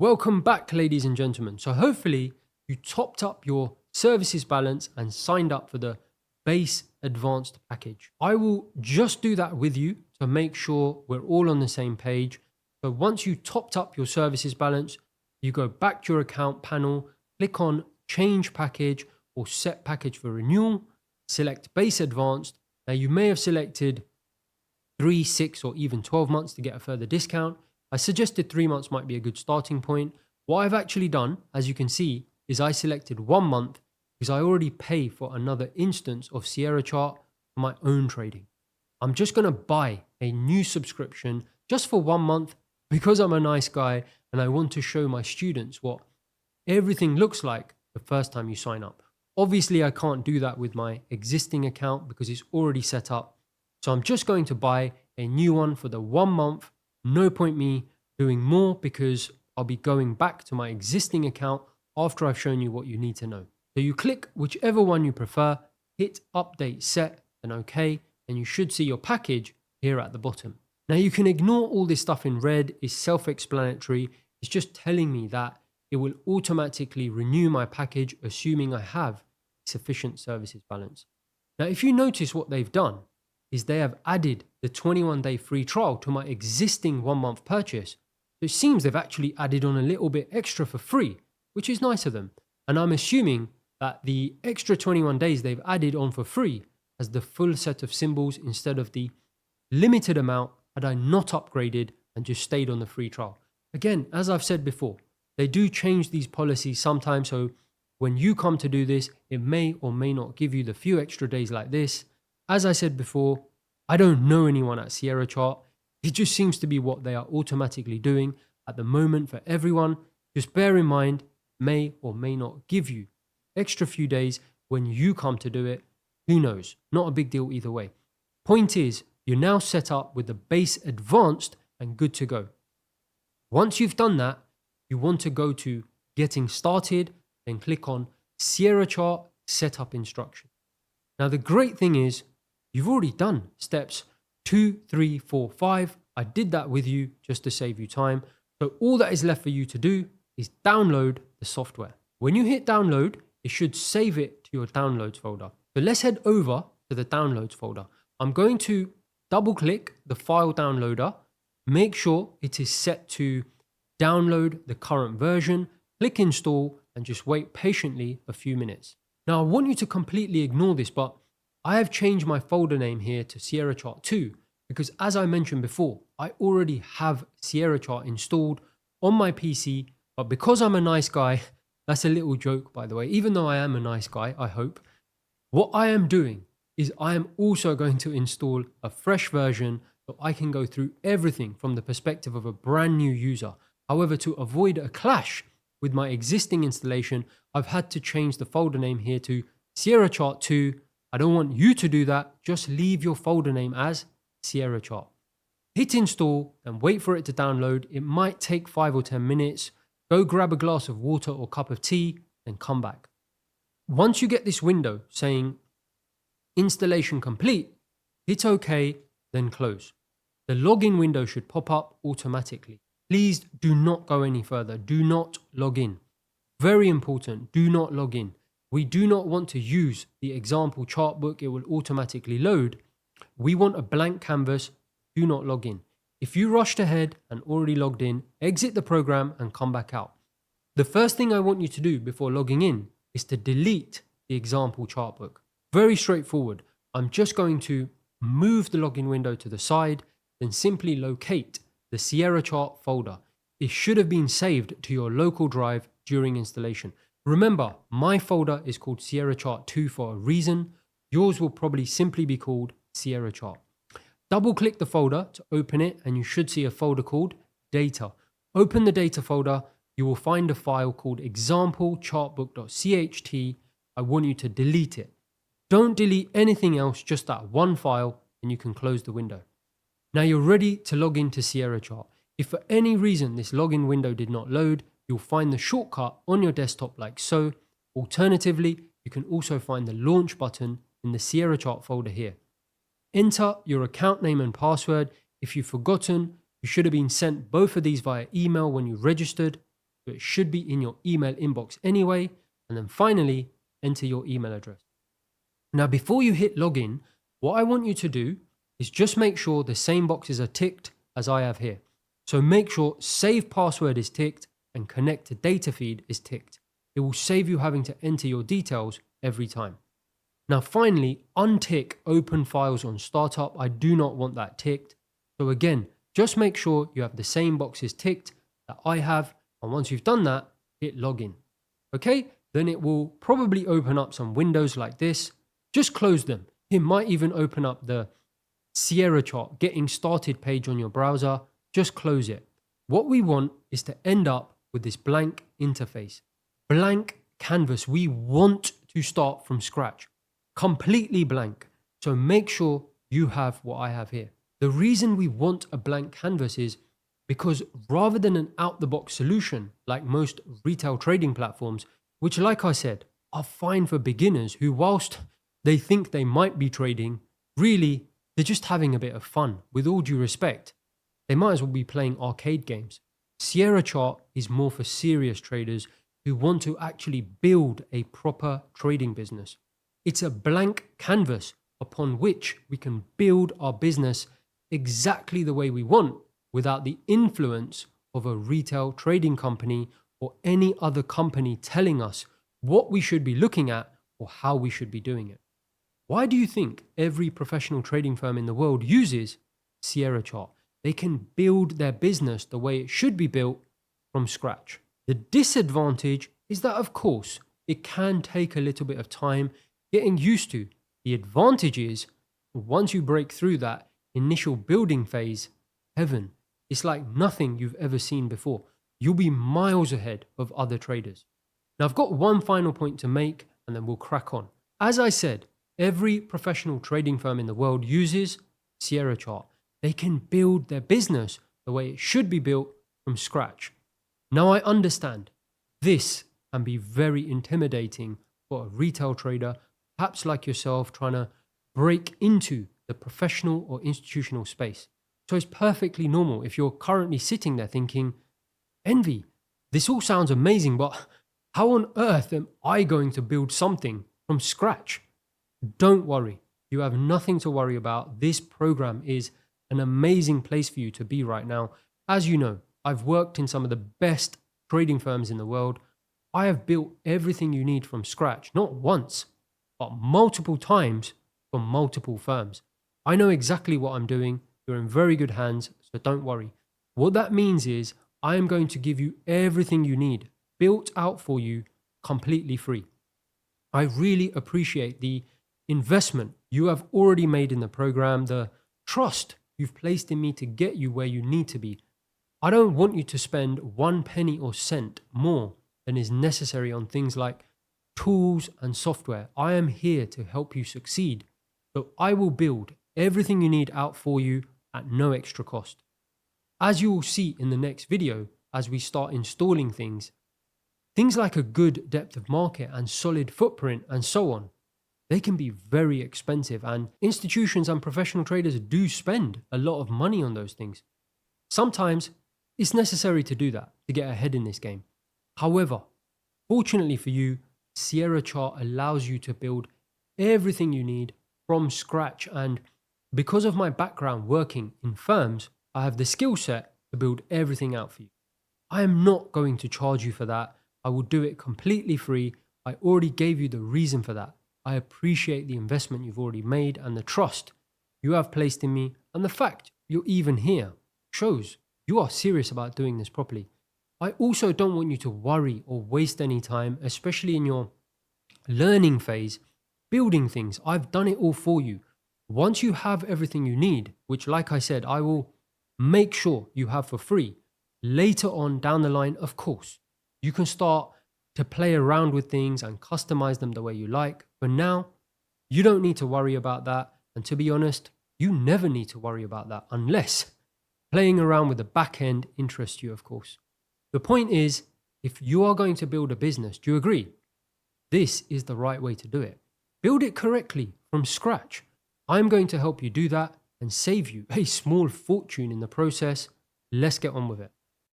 Welcome back, ladies and gentlemen. So hopefully you topped up your services balance and signed up for the base advanced package. I will just do that with you to make sure we're all on the same page. So once you topped up your services balance, you go back to your account panel, click on change package or set package for renewal, select base advanced. Now you may have selected 3, 6 or even 12 months to get a further discount. I suggested 3 months might be a good starting point. What I've actually done, as you can see, is I selected 1 month because I already pay for another instance of Sierra Chart for my own trading. I'm just going to buy a new subscription just for 1 month because I'm a nice guy and I want to show my students what everything looks like the first time you sign up. Obviously, I can't do that with my existing account because it's already set up. So I'm just going to buy a new one for the 1 month. No point me doing more because I'll be going back to my existing account after I've shown you what you need to know. So you click whichever one you prefer, hit update set and OK, and you should see your package here at the bottom. Now you can ignore all this stuff in red. It's self-explanatory. It's just telling me that it will automatically renew my package assuming I have sufficient services balance. Now if you notice what they've done is they have added the 21-day free trial to my existing 1 month purchase. So it seems they've actually added on a little bit extra for free, which is nice of them. And I'm assuming that the extra 21 days they've added on for free has the full set of symbols instead of the limited amount had I not upgraded and just stayed on the free trial. Again, as I've said before, they do change these policies sometimes. So when you come to do this, it may or may not give you the few extra days like this. As I said before, I don't know anyone at Sierra Chart. It just seems to be what they are automatically doing at the moment for everyone. Just bear in mind, may or may not give you extra few days when you come to do it. Who knows? Not a big deal either way. Point is, you're now set up with the base advanced and good to go. Once you've done that, you want to go to getting started, then click on Sierra Chart setup instruction. Now the great thing is you've already done steps 2, 3, 4, 5. I did that with you just to save you time. So all that is left for you to do is download the software. When you hit download, it should save it to your downloads folder. So let's head over to the downloads folder. I'm going to double click the file downloader. Make sure it is set to download the current version. Click install and just wait patiently a few minutes. Now I want you to completely ignore this, but I have changed my folder name here to Sierra Chart 2 because as I mentioned before, I already have Sierra Chart installed on my PC, but because I'm a nice guy, that's a little joke by the way, even though I am a nice guy, I hope, what I am doing is I am also going to install a fresh version so I can go through everything from the perspective of a brand new user. However, to avoid a clash with my existing installation, I've had to change the folder name here to Sierra Chart 2. I don't want you to do that. Just leave your folder name as Sierra Chart. Hit install and wait for it to download. It might take 5 or 10 minutes. Go grab a glass of water or cup of tea and come back. Once you get this window saying installation complete, hit OK, then close. The login window should pop up automatically. Please do not go any further. Do not log in. Very important, do not log in. We do not want to use the example chart book. It will automatically load. We want a blank canvas. Do not log in. If you rushed ahead and already logged in, exit the program and come back out. The first thing I want you to do before logging in is to delete the example chart book. Very straightforward. I'm just going to move the login window to the side, then simply locate the Sierra Chart folder. It should have been saved to your local drive during installation. Remember, my folder is called Sierra Chart 2 for a reason. Yours will probably simply be called Sierra Chart. Double click the folder to open it and you should see a folder called Data. Open the data folder. You will find a file called examplechartbook.cht. I want you to delete it. Don't delete anything else, just that one file, and you can close the window. Now you're ready to log into Sierra Chart. If for any reason this login window did not load, you'll find the shortcut on your desktop like so. Alternatively, you can also find the launch button in the Sierra Chart folder here. Enter your account name and password. If you've forgotten, you should have been sent both of these via email when you registered. So it should be in your email inbox anyway. And then finally, enter your email address. Now, before you hit login, what I want you to do is just make sure the same boxes are ticked as I have here. So make sure save password is ticked and connect to data feed is ticked. It will save you having to enter your details every time. Now, finally, untick open files on startup. I do not want that ticked. So again, just make sure you have the same boxes ticked that I have. And once you've done that, hit login. Okay, then it will probably open up some windows like this. Just close them. It might even open up the Sierra Chart getting started page on your browser. Just close it. What we want is to end up with this blank interface, blank canvas. We want to start from scratch, completely blank. So make sure you have what I have here. The reason we want a blank canvas is because rather than an out-the-box solution like most retail trading platforms, which, like I said, are fine for beginners who, whilst they think they might be trading, really, they're just having a bit of fun. With all due respect, they might as well be playing arcade games. Sierra Chart is more for serious traders who want to actually build a proper trading business. It's a blank canvas upon which we can build our business exactly the way we want without the influence of a retail trading company or any other company telling us what we should be looking at or how we should be doing it. Why do you think every professional trading firm in the world uses Sierra Chart? They can build their business the way it should be built from scratch. The disadvantage is that, of course, it can take a little bit of time getting used to. The advantage is once you break through that initial building phase, heaven, it's like nothing you've ever seen before. You'll be miles ahead of other traders. Now, I've got one final point to make and then we'll crack on. As I said, every professional trading firm in the world uses Sierra Chart. They can build their business the way it should be built from scratch. Now, I understand this can be very intimidating for a retail trader, perhaps like yourself, trying to break into the professional or institutional space. So it's perfectly normal if you're currently sitting there thinking, Envy, this all sounds amazing, but how on earth am I going to build something from scratch? Don't worry. You have nothing to worry about. This program is an amazing place for you to be right now. As you know, I've worked in some of the best trading firms in the world. I have built everything you need from scratch, not once, but multiple times for multiple firms. I know exactly what I'm doing. You're in very good hands, so don't worry. What that means is I am going to give you everything you need, built out for you, completely free. I really appreciate the investment you have already made in the program, the trust you've placed in me to get you where you need to be. I don't want you to spend 1 penny or cent more than is necessary on things like tools and software. I am here to help you succeed. So I will build everything you need out for you at no extra cost. As you will see in the next video, as we start installing things like a good depth of market and solid footprint and so on, they can be very expensive, and institutions and professional traders do spend a lot of money on those things. Sometimes it's necessary to do that to get ahead in this game. However, fortunately for you, Sierra Chart allows you to build everything you need from scratch, and because of my background working in firms, I have the skill set to build everything out for you. I am not going to charge you for that. I will do it completely free. I already gave you the reason for that. I appreciate the investment you've already made and the trust you have placed in me, and the fact you're even here shows you are serious about doing this properly. I also don't want you to worry or waste any time, especially in your learning phase, building things. I've done it all for you. Once you have everything you need, which, like I said, I will make sure you have for free, later on down the line, of course, you can start to play around with things and customize them the way you like. But now, you don't need to worry about that. And to be honest, you never need to worry about that unless playing around with the back end interests you, of course. The point is, if you are going to build a business, do you agree? This is the right way to do it. Build it correctly from scratch. I'm going to help you do that and save you a small fortune in the process. Let's get on with it.